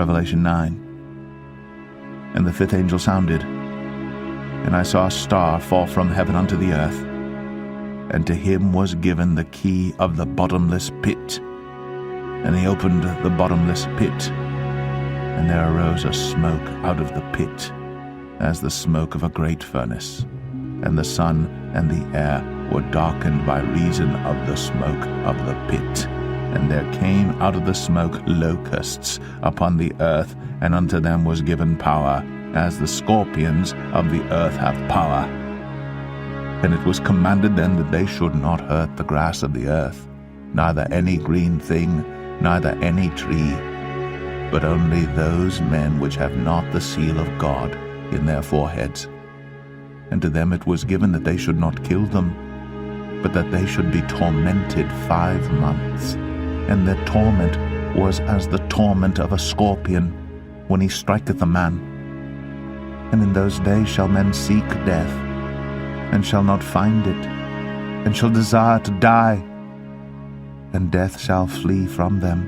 Revelation 9. And the fifth angel sounded, and I saw a star fall from heaven unto the earth, and to him was given the key of the bottomless pit. And he opened the bottomless pit, and there arose a smoke out of the pit, as the smoke of a great furnace. And the sun and the air were darkened by reason of the smoke of the pit. And there came out of the smoke locusts upon the earth, and unto them was given power, as the scorpions of the earth have power. And it was commanded them that they should not hurt the grass of the earth, neither any green thing, neither any tree, but only those men which have not the seal of God in their foreheads. And to them it was given that they should not kill them, but that they should be tormented 5 months. And their torment was as the torment of a scorpion when he striketh a man. And in those days shall men seek death, and shall not find it, and shall desire to die, and death shall flee from them.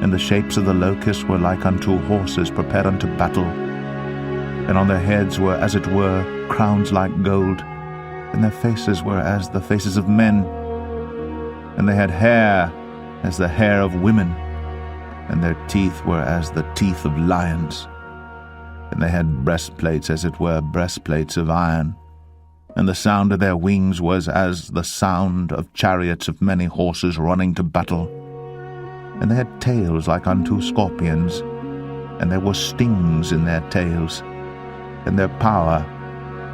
And the shapes of the locusts were like unto horses prepared unto battle, and on their heads were as it were crowns like gold, and their faces were as the faces of men, and they had hair as the hair of women, and their teeth were as the teeth of lions. And they had breastplates as it were breastplates of iron, and the sound of their wings was as the sound of chariots of many horses running to battle. And they had tails like unto scorpions, and there were stings in their tails, and their power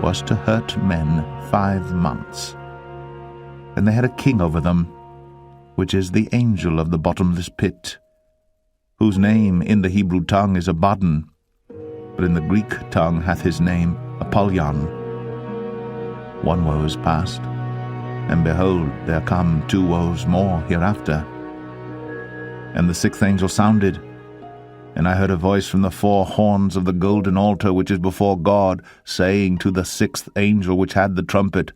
was to hurt men 5 months. And they had a king over them, which is the angel of the bottomless pit, whose name in the Hebrew tongue is Abaddon, but in the Greek tongue hath his name Apollyon. 1 woe is past, and behold, there come 2 woes more hereafter. And the sixth angel sounded, and I heard a voice from the 4 horns of the golden altar which is before God, saying to the sixth angel which had the trumpet,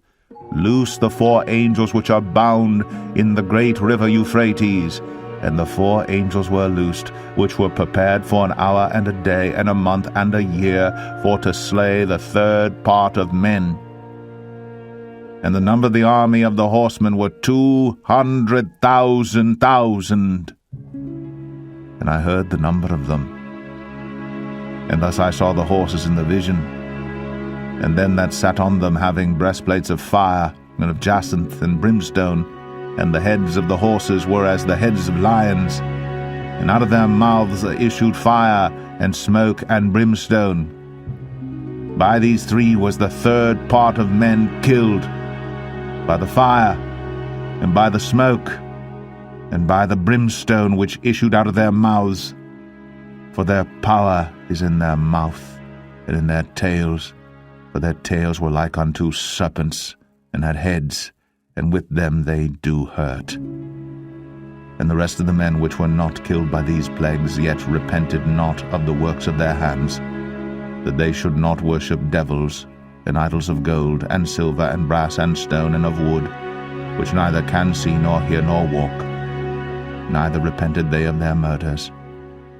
Loose the 4 angels which are bound in the great river Euphrates. And the 4 angels were loosed, which were prepared for an hour and a day and a month and a year, for to slay the 3rd part of men. And the number of the army of the horsemen were 200,000,000. And I heard the number of them. And thus I saw the horses in the vision, and them that sat on them having breastplates of fire, and of jacinth and brimstone, and the heads of the horses were as the heads of lions, and out of their mouths issued fire, and smoke, and brimstone. By these 3 was the 3rd part of men killed, by the fire, and by the smoke, and by the brimstone which issued out of their mouths. For their power is in their mouth, and in their tails, for their tails were like unto serpents, and had heads, and with them they do hurt. And the rest of the men which were not killed by these plagues yet repented not of the works of their hands, that they should not worship devils, and idols of gold, and silver, and brass, and stone, and of wood, which neither can see, nor hear, nor walk. Neither repented they of their murders,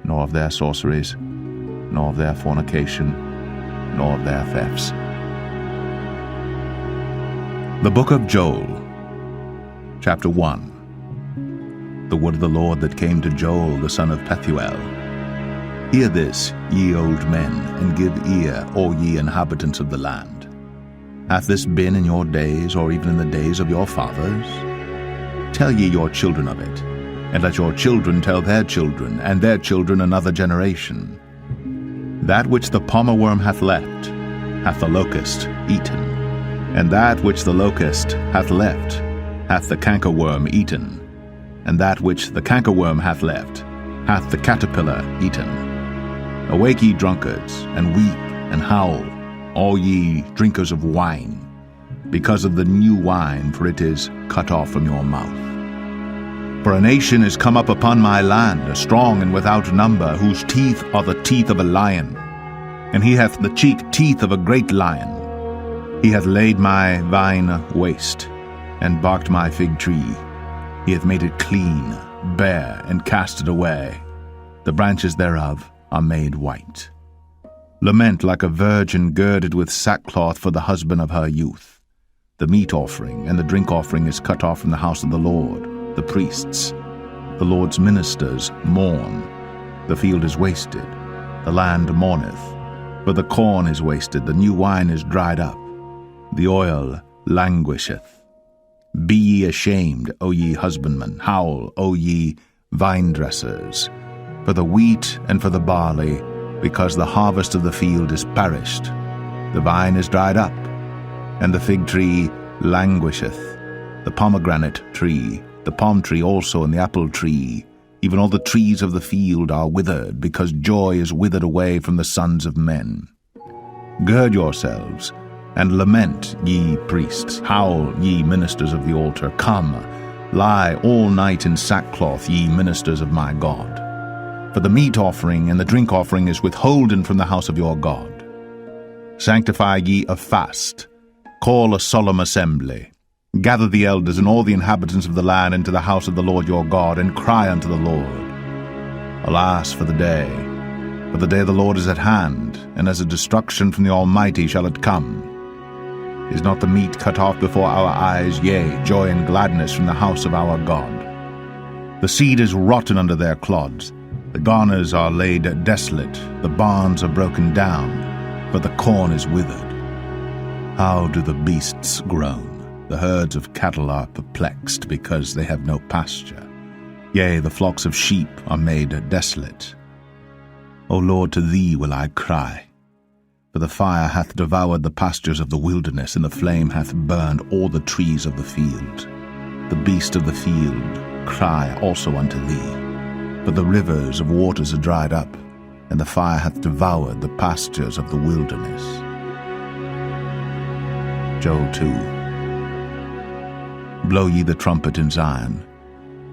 nor of their sorceries, nor of their fornication, nor of their thefts. The Book of Joel, Chapter 1. The word of the Lord that came to Joel the son of Pethuel. Hear this, ye old men, and give ear, all ye inhabitants of the land. Hath this been in your days, or even in the days of your fathers? Tell ye your children of it, and let your children tell their children, and their children another generation. That which the palmer worm hath left, hath the locust eaten, and that which the locust hath left, hath the cankerworm eaten, and that which the cankerworm hath left, hath the caterpillar eaten. Awake, ye drunkards, and weep, and howl, all ye drinkers of wine, because of the new wine, for it is cut off from your mouth. For a nation is come up upon my land, strong and without number, whose teeth are the teeth of a lion, and he hath the cheek teeth of a great lion. He hath laid my vine waste, and barked my fig tree. He hath made it clean, bare, and cast it away. the branches thereof are made white. Lament like a virgin girded with sackcloth for the husband of her youth. The meat offering and the drink offering is cut off from the house of the Lord. The priests, the Lord's ministers, mourn. The field is wasted, the land mourneth. For the corn is wasted, the new wine is dried up, the oil languisheth. Be ye ashamed, O ye husbandmen, howl, O ye vine dressers, for the wheat and for the barley, because the harvest of the field is perished. The vine is dried up, and the fig tree languisheth, the pomegranate tree, the palm tree also, and the apple tree, even all the trees of the field are withered, because joy is withered away from the sons of men. Gird yourselves, and lament, ye priests, howl, ye ministers of the altar. Come, lie all night in sackcloth, ye ministers of my God. For the meat offering and the drink offering is withholden from the house of your God. Sanctify ye a fast, call a solemn assembly. Gather the elders and all the inhabitants of the land into the house of the Lord your God, and cry unto the Lord. Alas for the day of the Lord is at hand, and as a destruction from the Almighty shall it come. Is not the meat cut off before our eyes, yea, joy and gladness from the house of our God? The seed is rotten under their clods, the garners are laid desolate, the barns are broken down, for the corn is withered. How do the beasts groan? The herds of cattle are perplexed, because they have no pasture. Yea, the flocks of sheep are made desolate. O Lord, to thee will I cry. For the fire hath devoured the pastures of the wilderness, and the flame hath burned all the trees of the field. The beast of the field cry also unto thee. For the rivers of waters are dried up, and the fire hath devoured the pastures of the wilderness. Joel 2. Blow ye the trumpet in Zion,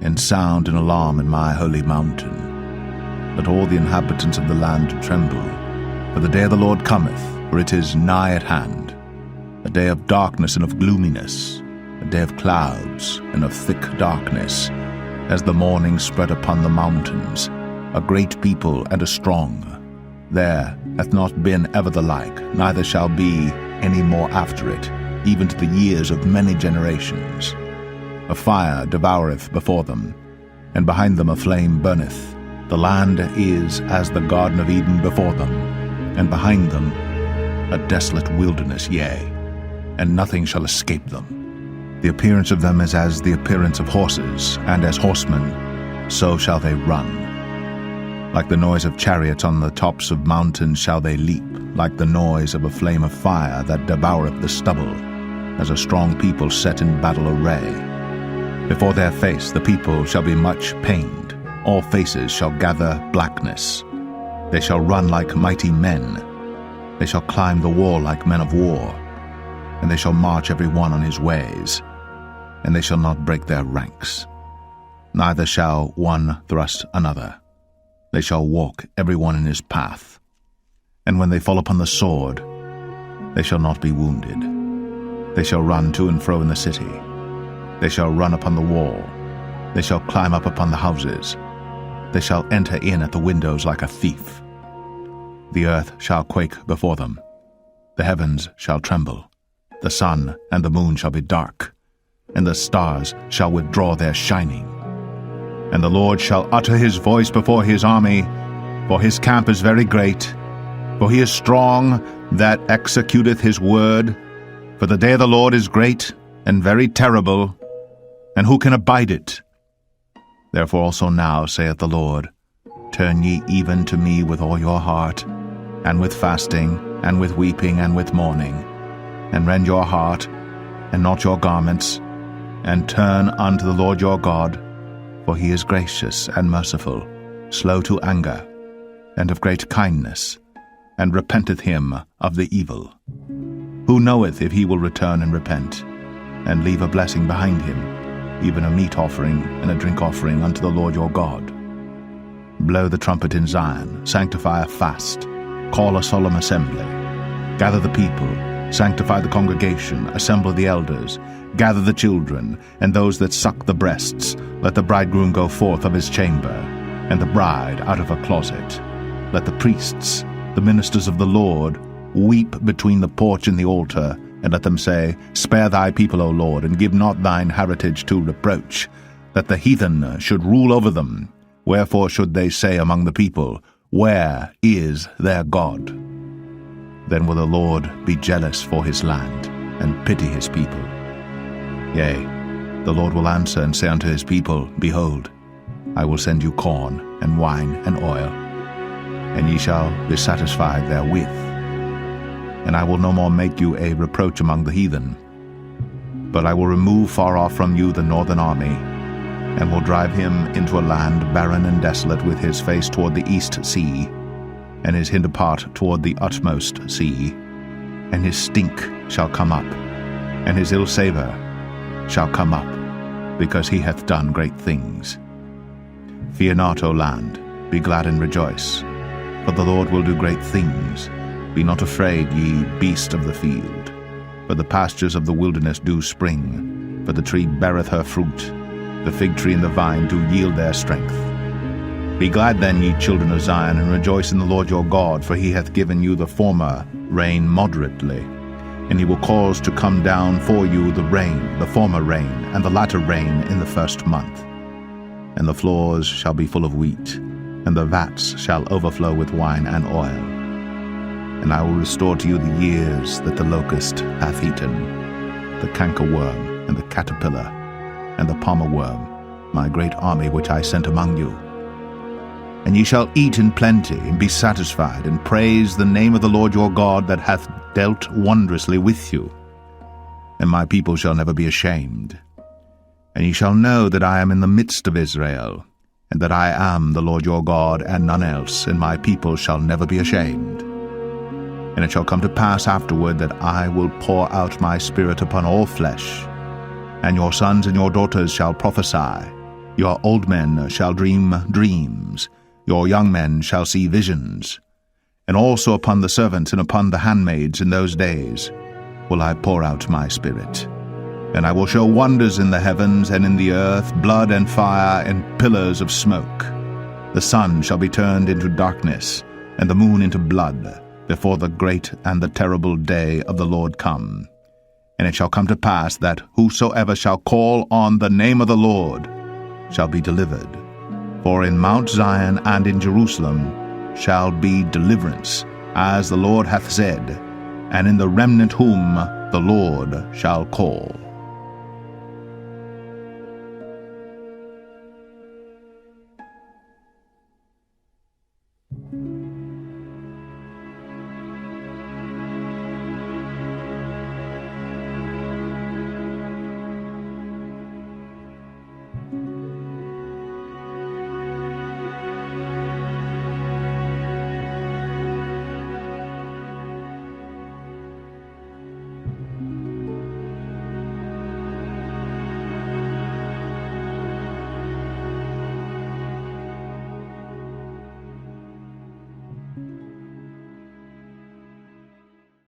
and sound an alarm in my holy mountain. Let all the inhabitants of the land tremble, for the day of the Lord cometh, for it is nigh at hand, a day of darkness and of gloominess, a day of clouds and of thick darkness, as the morning spread upon the mountains, a great people and a strong. There hath not been ever the like, neither shall be any more after it, even to the years of many generations. A fire devoureth before them, and behind them a flame burneth. The land is as the Garden of Eden before them, and behind them a desolate wilderness, yea, and nothing shall escape them. The appearance of them is as the appearance of horses, and as horsemen, so shall they run. Like the noise of chariots on the tops of mountains shall they leap, like the noise of a flame of fire that devoureth the stubble, as a strong people set in battle array. Before their face the people shall be much pained, all faces shall gather blackness. They shall run like mighty men, they shall climb the wall like men of war, and they shall march every one on his ways, and they shall not break their ranks. Neither shall one thrust another. They shall walk every one in his path. And when they fall upon the sword, they shall not be wounded. They shall run to and fro in the city. They shall run upon the wall. They shall climb up upon the houses. They shall enter in at the windows like a thief. The earth shall quake before them. The heavens shall tremble. The sun and the moon shall be dark, and the stars shall withdraw their shining. And the Lord shall utter his voice before his army, for his camp is very great, for he is strong that executeth his word. For the day of the Lord is great and very terrible, and who can abide it? Therefore also now, saith the Lord, turn ye even to me with all your heart, and with fasting, and with weeping, and with mourning, and rend your heart, and not your garments, and turn unto the Lord your God, for he is gracious and merciful, slow to anger, and of great kindness, and repenteth him of the evil. Who knoweth if he will return and repent, and leave a blessing behind him, even a meat offering and a drink offering unto the Lord your God? Blow the trumpet in Zion, sanctify a fast, call a solemn assembly, gather the people, sanctify the congregation, assemble the elders, gather the children, and those that suck the breasts. Let the bridegroom go forth of his chamber, and the bride out of her closet. Let the priests, the ministers of the Lord, weep between the porch and the altar, and let them say, Spare thy people, O Lord, and give not thine heritage to reproach, that the heathen should rule over them. Wherefore should they say among the people, Where is their God? Then will the Lord be jealous for his land, and pity his people. Yea, the Lord will answer and say unto his people, Behold, I will send you corn, and wine, and oil, and ye shall be satisfied therewith. And I will no more make you a reproach among the heathen, but I will remove far off from you the northern army, and will drive him into a land barren and desolate, with his face toward the east sea, and his hinder part toward the utmost sea. And his stink shall come up, and his ill savour shall come up, because he hath done great things. Fear not, O land, be glad and rejoice, for the Lord will do great things. Be not afraid, ye beasts of the field, for the pastures of the wilderness do spring, for the tree beareth her fruit, the fig tree and the vine do yield their strength. Be glad then, ye children of Zion, and rejoice in the Lord your God, for he hath given you the former rain moderately, and he will cause to come down for you the rain, the former rain, and the latter rain in the first month. And the floors shall be full of wheat, and the vats shall overflow with wine and oil. And I will restore to you the years that the locust hath eaten, the cankerworm, and the caterpillar, and the palmer worm, my great army which I sent among you. And ye shall eat in plenty, and be satisfied, and praise the name of the Lord your God, that hath dealt wondrously with you. And my people shall never be ashamed. And ye shall know that I am in the midst of Israel, and that I am the Lord your God, and none else, and my people shall never be ashamed. And it shall come to pass afterward that I will pour out my Spirit upon all flesh, and your sons and your daughters shall prophesy, your old men shall dream dreams, your young men shall see visions. And also upon the servants and upon the handmaids in those days will I pour out my Spirit. And I will show wonders in the heavens and in the earth, blood and fire and pillars of smoke. The sun shall be turned into darkness, and the moon into blood, before the great and the terrible day of the Lord come. And it shall come to pass that whosoever shall call on the name of the Lord shall be delivered. For in Mount Zion and in Jerusalem shall be deliverance, as the Lord hath said, and in the remnant whom the Lord shall call.